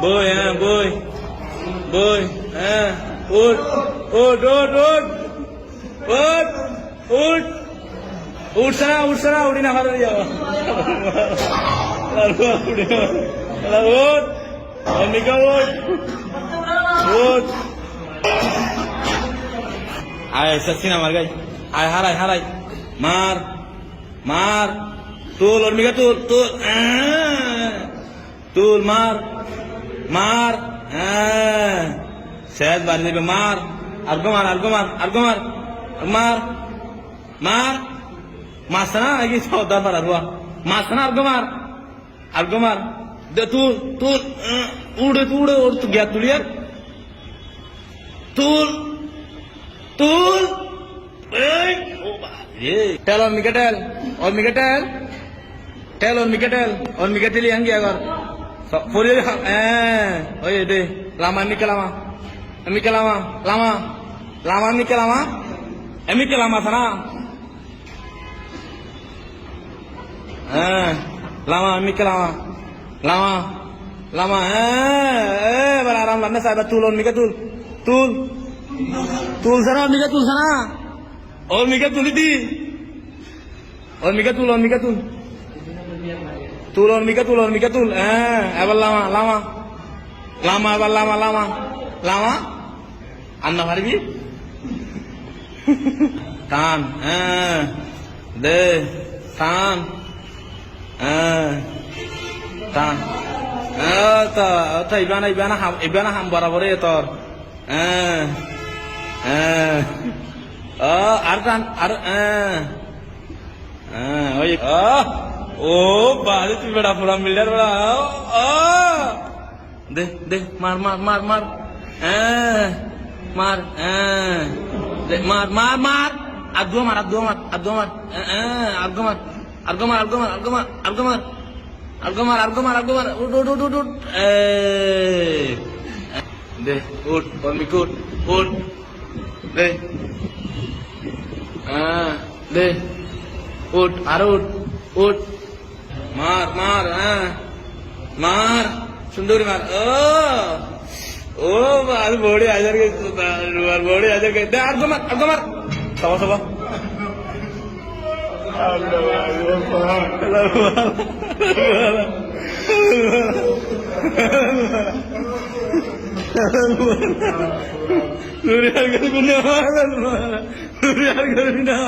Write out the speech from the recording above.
বই হ্যাঁ বই বই হ্যাঁ উঠ উঠ উঠ উঠ উঠ উঠ উঠছে না উঠি না ভালো যাবো উঠ অমিকা উঠ উঠ আয় সচ্ছি না মার গাই আয় হারাই মার মার তুল অর্মিকা তুল মার মার হ্যাঁ শেষ বাড়ি দেবে মার আর্গো মার মারছে না নাকি সর্দার পাড়া রুয়া মারছে না আর্গো মার দে তুল উড়ে ওর তো গ্যাস তুলিয়ার তুল টেল অর্মিকা টেলি আঙ্গি আগর ফরি হ্যাঁ ওই দে লামা সানা হ্যাঁ লামা হ্যাঁ এবার আরাম লাগনা সাহেব তুল অর্মিকা তুল সানা অর্মিকা তুলি দি অর্মিকা তুল হ্যাঁ এবার লামা আন্না পারবি টান হ্যাঁ দে টান হ্যাঁ টান ইবানা হাম বরাবরে তোর হ্যাঁ হ্যাঁ আর টান আর ওই ও বাজে তুই বেড়া পুরা মিলার বেড়া দে মার আদুয়া মার উঠ দে উঠ অর্মিকা উঠ দে দে উঠ আর উঠ মার মার সুন্দরী মার ও আর বড়ি হাজার কে দে আর মার সবা করবি না